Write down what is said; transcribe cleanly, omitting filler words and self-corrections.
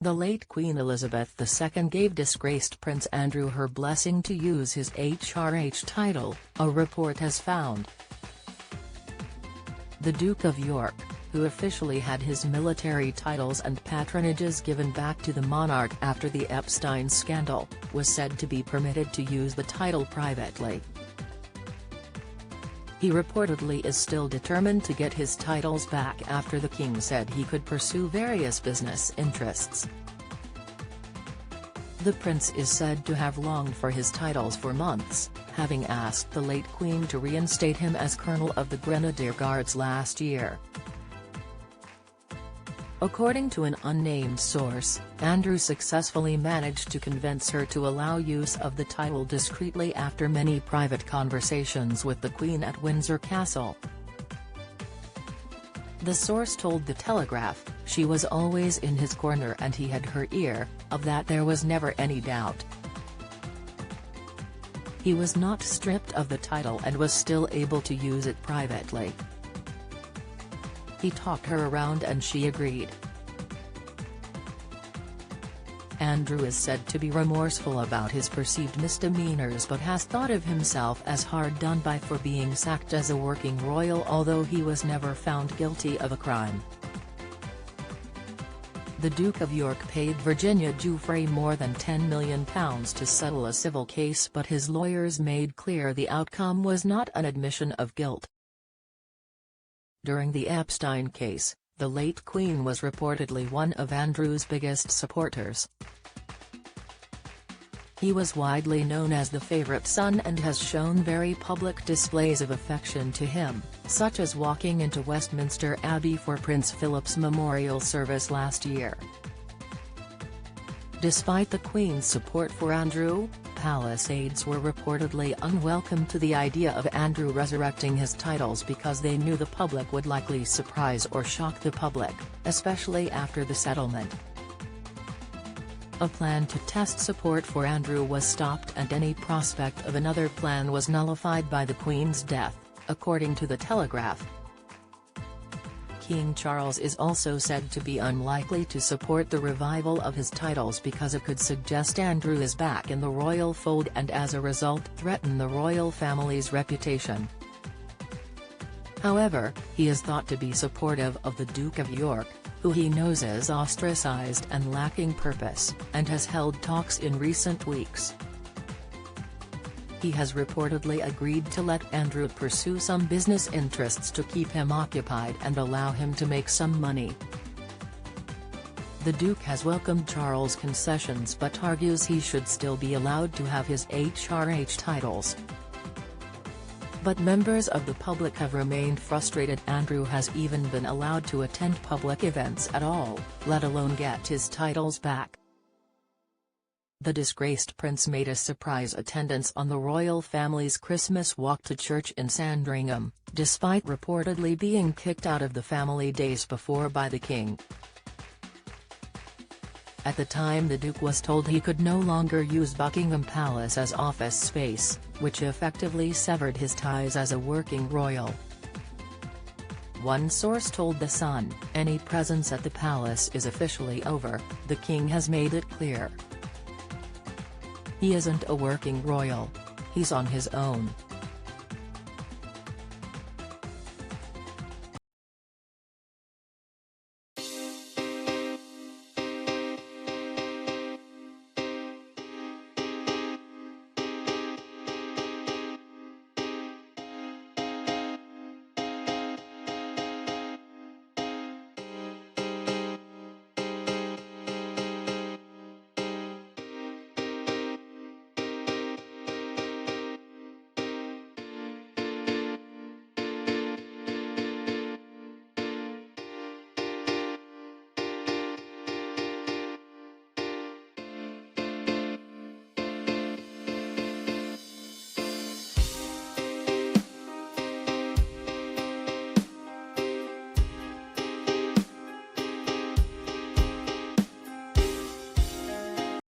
The late Queen Elizabeth II gave disgraced Prince Andrew her blessing to use his HRH title, a report has found. The Duke of York, who officially had his military titles and patronages given back to the monarch after the Epstein scandal, was said to be permitted to use the title privately. He reportedly is still determined to get his titles back after the king said he could pursue various business interests. The prince is said to have longed for his titles for months, having asked the late queen to reinstate him as Colonel of the Grenadier Guards last year. According to an unnamed source, Andrew successfully managed to convince her to allow use of the title discreetly after many private conversations with the Queen at Windsor Castle. The source told The Telegraph, "She was always in his corner and he had her ear, of that there was never any doubt. He was not stripped of the title and was still able to use it privately. He talked her around and she agreed." Andrew is said to be remorseful about his perceived misdemeanors but has thought of himself as hard done by for being sacked as a working royal, although he was never found guilty of a crime. The Duke of York paid Virginia Giuffre more than £10 million to settle a civil case, but his lawyers made clear the outcome was not an admission of guilt. During the Epstein case, the late Queen was reportedly one of Andrew's biggest supporters. He was widely known as the favourite son and has shown very public displays of affection to him, such as walking into Westminster Abbey for Prince Philip's memorial service last year. Despite the Queen's support for Andrew, palace aides were reportedly unwelcome to the idea of Andrew resurrecting his titles because they knew the public would likely surprise or shock the public, especially after the settlement. A plan to test support for Andrew was stopped and any prospect of another plan was nullified by the Queen's death, according to The Telegraph. King Charles is also said to be unlikely to support the revival of his titles because it could suggest Andrew is back in the royal fold and as a result threaten the royal family's reputation. However, he is thought to be supportive of the Duke of York, who he knows is ostracized and lacking purpose, and has held talks in recent weeks. He has reportedly agreed to let Andrew pursue some business interests to keep him occupied and allow him to make some money. The Duke has welcomed Charles' concessions but argues he should still be allowed to have his HRH titles. But members of the public have remained frustrated. Andrew has even been allowed to attend public events at all, let alone get his titles back. The disgraced prince made a surprise attendance on the royal family's Christmas walk to church in Sandringham, despite reportedly being kicked out of the family days before by the king. At the time the Duke was told he could no longer use Buckingham Palace as office space, which effectively severed his ties as a working royal. One source told The Sun, "Any presence at the palace is officially over, the king has made it clear. He isn't a working royal. He's on his own."